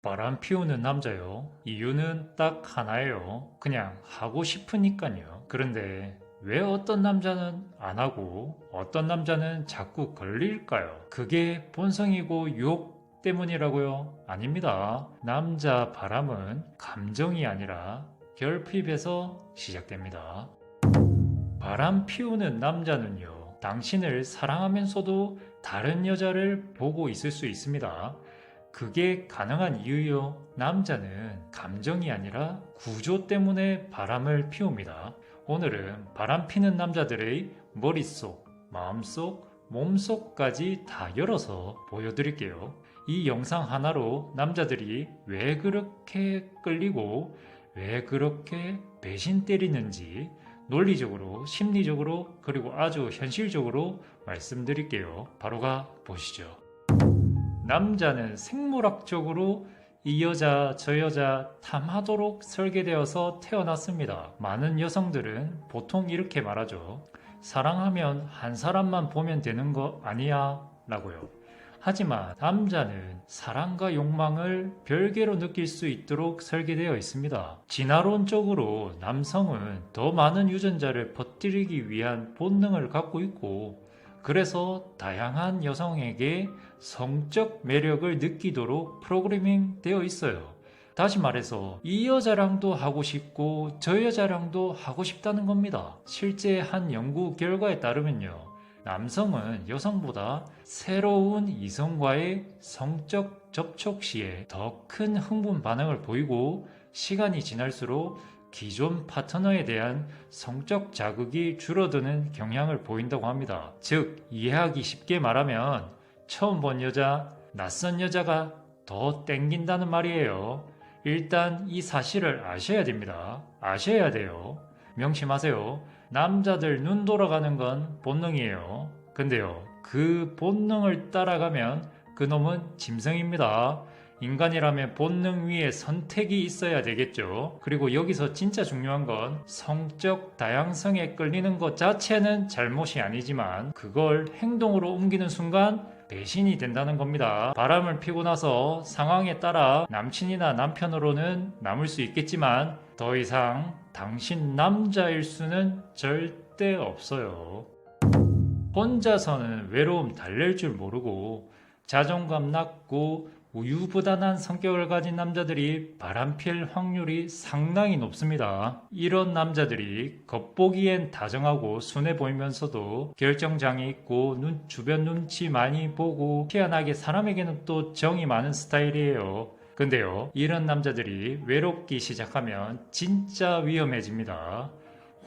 바람 피우는 남자요. 이유는 딱 하나예요. 그냥 하고 싶으니까요. 그런데 왜 어떤 남자는 안 하고 어떤 남자는 자꾸 걸릴까요? 그게 본성이고 유혹 때문이라고요? 아닙니다. 남자 바람은 감정이 아니라 결핍에서 시작됩니다. 바람 피우는 남자는요, 당신을 사랑하면서도 다른 여자를 보고 있을 수 있습니다. 그게 가능한 이유요. 남자는 감정이 아니라 구조 때문에 바람을 피웁니다. 오늘은 바람 피는 남자들의 머릿속, 마음속, 몸속까지 다 열어서 보여드릴게요. 이 영상 하나로 남자들이 왜 그렇게 끌리고 왜 그렇게 배신 때리는지 논리적으로, 심리적으로, 그리고 아주 현실적으로 말씀드릴게요. 바로 가 보시죠. 남자는 생물학적으로 이 여자 저 여자 탐하도록 설계되어서 태어났습니다. 많은 여성들은 보통 이렇게 말하죠. 사랑하면 한 사람만 보면 되는 거 아니야? 라고요. 하지만 남자는 사랑과 욕망을 별개로 느낄 수 있도록 설계되어 있습니다. 진화론적으로 남성은 더 많은 유전자를 퍼뜨리기 위한 본능을 갖고 있고, 그래서 다양한 여성에게 성적 매력을 느끼도록 프로그래밍 되어 있어요. 다시 말해서 이 여자랑도 하고 싶고 저 여자랑도 하고 싶다는 겁니다. 실제 한 연구 결과에 따르면요, 남성은 여성보다 새로운 이성과의 성적 접촉 시에 더 큰 흥분 반응을 보이고, 시간이 지날수록 기존 파트너에 대한 성적 자극이 줄어드는 경향을 보인다고 합니다. 즉, 이해하기 쉽게 말하면 처음 본 여자, 낯선 여자가 더 땡긴다는 말이에요. 일단 이 사실을 아셔야 됩니다. 아셔야 돼요. 명심하세요. 남자들 눈 돌아가는 건 본능이에요. 근데요, 그 본능을 따라가면 그놈은 짐승입니다. 인간이라면 본능 위에 선택이 있어야 되겠죠. 그리고 여기서 진짜 중요한 건 성적 다양성에 끌리는 것 자체는 잘못이 아니지만 그걸 행동으로 옮기는 순간 배신이 된다는 겁니다. 바람을 피고 나서 상황에 따라 남친이나 남편으로는 남을 수 있겠지만 더 이상 당신 남자일 수는 절대 없어요. 혼자서는 외로움 달랠 줄 모르고 자존감 낮고 우유부단한 성격을 가진 남자들이 바람필 확률이 상당히 높습니다. 이런 남자들이 겉보기엔 다정하고 순해 보이면서도 결정장애 있고 주변 눈치 많이 보고 희한하게 사람에게는 또 정이 많은 스타일이에요. 근데요, 이런 남자들이 외롭기 시작하면 진짜 위험해집니다.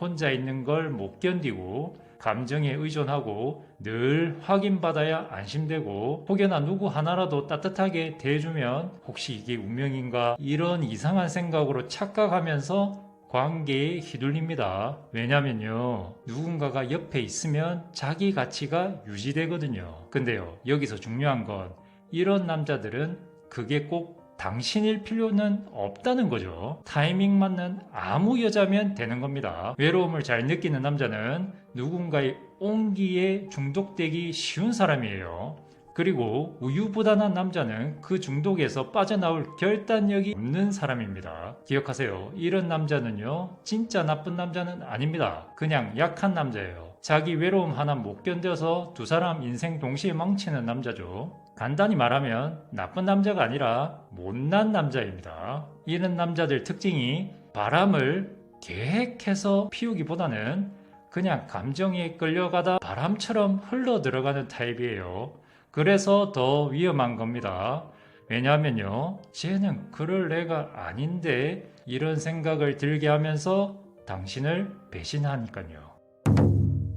혼자 있는 걸 못 견디고 감정에 의존하고 늘 확인받아야 안심되고, 혹여나 누구 하나라도 따뜻하게 대해주면 혹시 이게 운명인가, 이런 이상한 생각으로 착각하면서 관계에 휘둘립니다. 왜냐면요, 누군가가 옆에 있으면 자기 가치가 유지되거든요. 근데요, 여기서 중요한 건 이런 남자들은 그게 꼭 당신일 필요는 없다는 거죠. 타이밍 맞는 아무 여자면 되는 겁니다. 외로움을 잘 느끼는 남자는 누군가의 온기에 중독되기 쉬운 사람이에요. 그리고 우유부단한 남자는 그 중독에서 빠져나올 결단력이 없는 사람입니다. 기억하세요. 이런 남자는요, 진짜 나쁜 남자는 아닙니다. 그냥 약한 남자예요. 자기 외로움 하나 못 견뎌서 두 사람 인생 동시에 망치는 남자죠. 간단히 말하면 나쁜 남자가 아니라 못난 남자입니다. 이런 남자들 특징이 바람을 계획해서 피우기보다는 그냥 감정에 끌려가다 바람처럼 흘러 들어가는 타입이에요. 그래서 더 위험한 겁니다. 왜냐하면요, 쟤는 그럴 애가 아닌데 이런 생각을 들게 하면서 당신을 배신하니까요.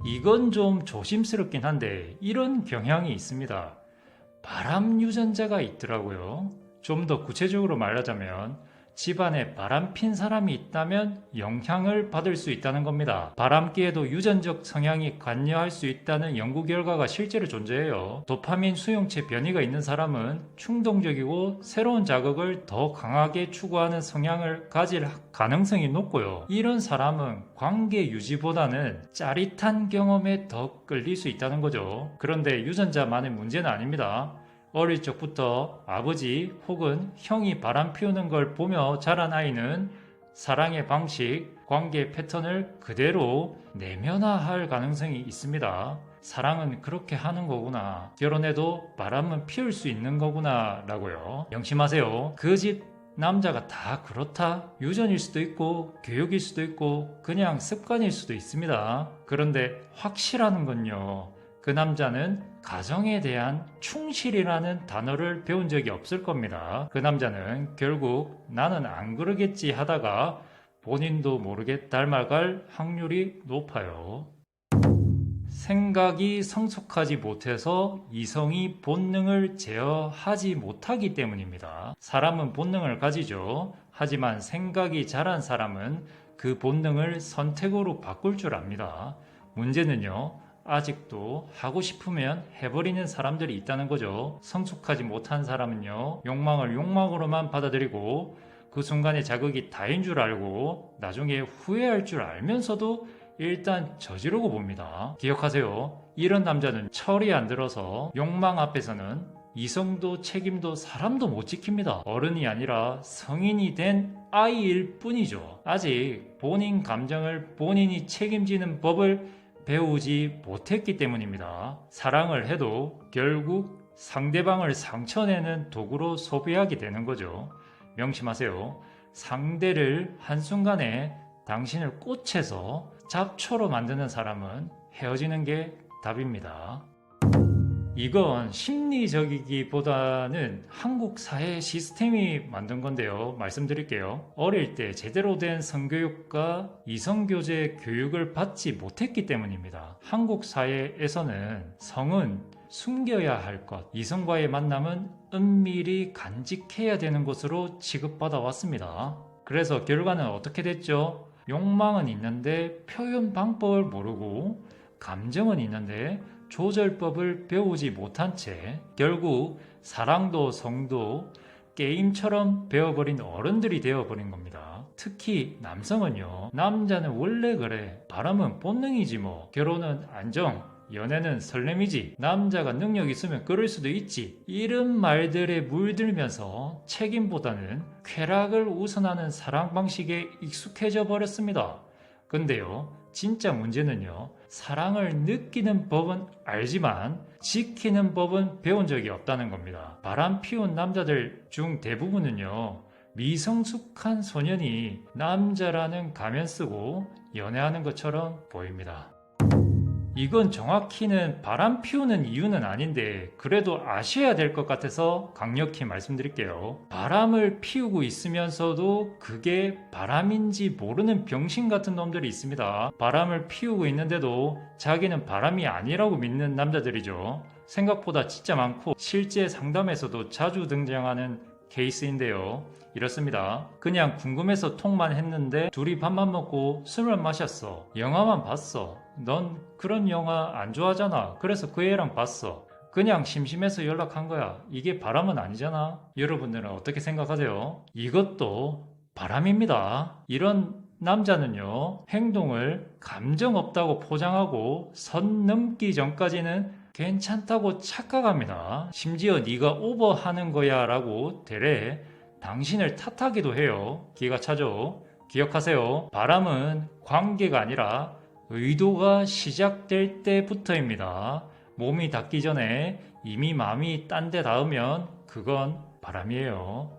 이건 좀 조심스럽긴 한데 이런 경향이 있습니다. 바람 유전자가 있더라고요. 좀 더 구체적으로 말하자면 집안에 바람핀 사람이 있다면 영향을 받을 수 있다는 겁니다. 바람기에도 유전적 성향이 관여할 수 있다는 연구 결과가 실제로 존재해요. 도파민 수용체 변이가 있는 사람은 충동적이고 새로운 자극을 더 강하게 추구하는 성향을 가질 가능성이 높고요. 이런 사람은 관계 유지보다는 짜릿한 경험에 더 끌릴 수 있다는 거죠. 그런데 유전자만의 문제는 아닙니다. 어릴 적부터 아버지 혹은 형이 바람 피우는 걸 보며 자란 아이는 사랑의 방식, 관계 패턴을 그대로 내면화할 가능성이 있습니다. 사랑은 그렇게 하는 거구나. 결혼해도 바람은 피울 수 있는 거구나 라고요. 명심하세요. 그 집 남자가 다 그렇다? 유전일 수도 있고 교육일 수도 있고 그냥 습관일 수도 있습니다. 그런데 확실한 건요. 그 남자는 가정에 대한 충실이라는 단어를 배운 적이 없을 겁니다. 그 남자는 결국 나는 안 그러겠지 하다가 본인도 모르게 닮아갈 확률이 높아요. 생각이 성숙하지 못해서 이성이 본능을 제어하지 못하기 때문입니다. 사람은 본능을 가지죠. 하지만 생각이 자란 사람은 그 본능을 선택으로 바꿀 줄 압니다. 문제는요. 아직도 하고 싶으면 해버리는 사람들이 있다는 거죠. 성숙하지 못한 사람은요. 욕망을 욕망으로만 받아들이고 그 순간의 자극이 다인 줄 알고 나중에 후회할 줄 알면서도 일단 저지르고 봅니다. 기억하세요. 이런 남자는 철이 안 들어서 욕망 앞에서는 이성도 책임도 사람도 못 지킵니다. 어른이 아니라 성인이 된 아이일 뿐이죠. 아직 본인 감정을 본인이 책임지는 법을 배우지 못했기 때문입니다. 사랑을 해도 결국 상대방을 상처내는 도구로 소비하게 되는 거죠. 명심하세요. 상대를 한순간에 당신을 꽂혀서 잡초로 만드는 사람은 헤어지는 게 답입니다. 이건 심리적이기보다는 한국 사회 시스템이 만든 건데요. 말씀드릴게요. 어릴 때 제대로 된 성교육과 이성교제 교육을 받지 못했기 때문입니다. 한국 사회에서는 성은 숨겨야 할 것, 이성과의 만남은 은밀히 간직해야 되는 것으로 취급받아 왔습니다. 그래서 결과는 어떻게 됐죠? 욕망은 있는데 표현 방법을 모르고 감정은 있는데 조절법을 배우지 못한 채 결국 사랑도 성도 게임처럼 배워버린 어른들이 되어버린 겁니다. 특히 남성은요. 남자는 원래 그래. 바람은 본능이지 뭐. 결혼은 안정. 연애는 설렘이지. 남자가 능력 있으면 그럴 수도 있지. 이런 말들에 물들면서 책임보다는 쾌락을 우선하는 사랑 방식에 익숙해져 버렸습니다. 근데요, 진짜 문제는요, 사랑을 느끼는 법은 알지만 지키는 법은 배운 적이 없다는 겁니다. 바람 피운 남자들 중 대부분은요, 미성숙한 소년이 남자라는 가면 쓰고 연애하는 것처럼 보입니다. 이건 정확히는 바람 피우는 이유는 아닌데 그래도 아셔야 될 것 같아서 강력히 말씀드릴게요. 바람을 피우고 있으면서도 그게 바람인지 모르는 병신 같은 놈들이 있습니다. 바람을 피우고 있는데도 자기는 바람이 아니라고 믿는 남자들이죠. 생각보다 진짜 많고 실제 상담에서도 자주 등장하는 케이스인데요. 이렇습니다. 그냥 궁금해서 톡만 했는데 둘이 밥만 먹고 술을 마셨어. 영화만 봤어. 넌 그런 영화 안 좋아하잖아. 그래서 그 애랑 봤어. 그냥 심심해서 연락한 거야. 이게 바람은 아니잖아. 여러분들은 어떻게 생각하세요? 이것도 바람입니다. 이런 남자는요, 행동을 감정 없다고 포장하고 선 넘기 전까지는 괜찮다고 착각합니다. 심지어 네가 오버하는 거야 라고 되레 당신을 탓하기도 해요. 기가 차죠? 기억하세요. 바람은 관계가 아니라 의도가 시작될 때부터입니다. 몸이 닿기 전에 이미 마음이 딴 데 닿으면 그건 바람이에요.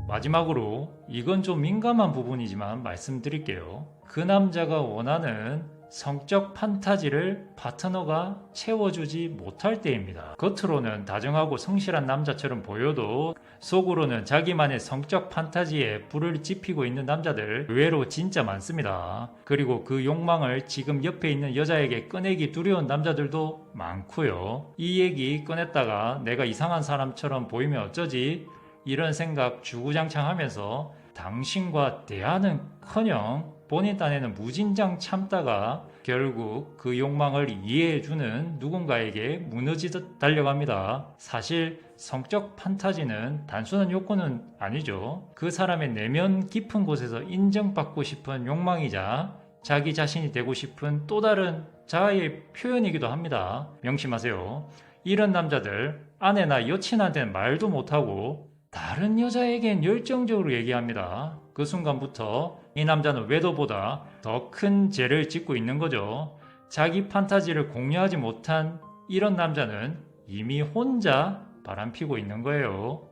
마지막으로 이건 좀 민감한 부분이지만 말씀드릴게요. 그 남자가 원하는 성적 판타지를 파트너가 채워주지 못할 때입니다. 겉으로는 다정하고 성실한 남자처럼 보여도 속으로는 자기만의 성적 판타지에 불을 지피고 있는 남자들 의외로 진짜 많습니다. 그리고 그 욕망을 지금 옆에 있는 여자에게 꺼내기 두려운 남자들도 많고요. 이 얘기 꺼냈다가 내가 이상한 사람처럼 보이면 어쩌지? 이런 생각 주구장창 하면서 당신과 대화는커녕 본인 딴에는 무진장 참다가 결국 그 욕망을 이해해주는 누군가에게 무너지듯 달려갑니다. 사실 성적 판타지는 단순한 욕구는 아니죠. 그 사람의 내면 깊은 곳에서 인정받고 싶은 욕망이자 자기 자신이 되고 싶은 또 다른 자아의 표현이기도 합니다. 명심하세요. 이런 남자들 아내나 여친한테는 말도 못하고 다른 여자에겐 열정적으로 얘기합니다. 그 순간부터 이 남자는 외도보다 더 큰 죄를 짓고 있는 거죠. 자기 판타지를 공유하지 못한 이런 남자는 이미 혼자 바람피고 있는 거예요.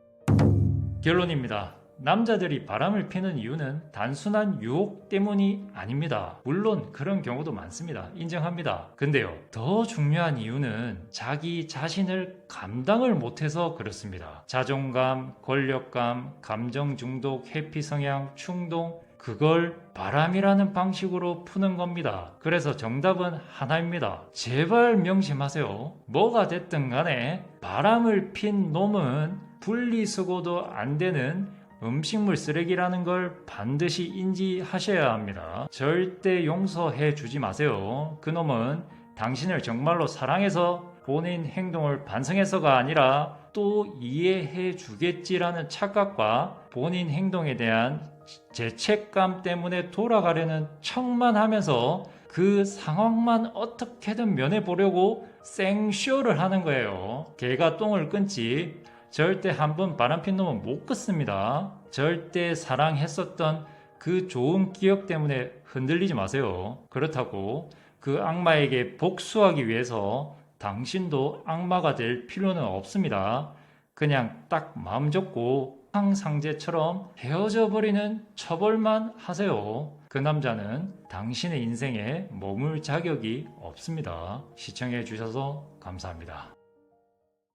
결론입니다. 남자들이 바람을 피는 이유는 단순한 유혹 때문이 아닙니다. 물론 그런 경우도 많습니다. 인정합니다. 근데요, 더 중요한 이유는 자기 자신을 감당을 못해서 그렇습니다. 자존감, 권력감, 감정 중독, 회피 성향, 충동, 그걸 바람이라는 방식으로 푸는 겁니다. 그래서 정답은 하나입니다. 제발 명심하세요. 뭐가 됐든 간에 바람을 핀 놈은 분리수거도 안 되는 음식물 쓰레기라는 걸 반드시 인지하셔야 합니다. 절대 용서해 주지 마세요. 그놈은 당신을 정말로 사랑해서 본인 행동을 반성해서가 아니라 또 이해해 주겠지라는 착각과 본인 행동에 대한 죄책감 때문에 돌아가려는 척만 하면서 그 상황만 어떻게든 면해보려고 생쇼를 하는 거예요. 개가 똥을 끊지 절대 한 번 바람핀 놈은 못 끊습니다. 절대 사랑했었던 그 좋은 기억 때문에 흔들리지 마세요. 그렇다고 그 악마에게 복수하기 위해서 당신도 악마가 될 필요는 없습니다. 그냥 딱 마음 접고 상상제처럼 헤어져 버리는 처벌만 하세요. 그 남자는 당신의 인생에 머물 자격이 없습니다. 시청해 주셔서 감사합니다.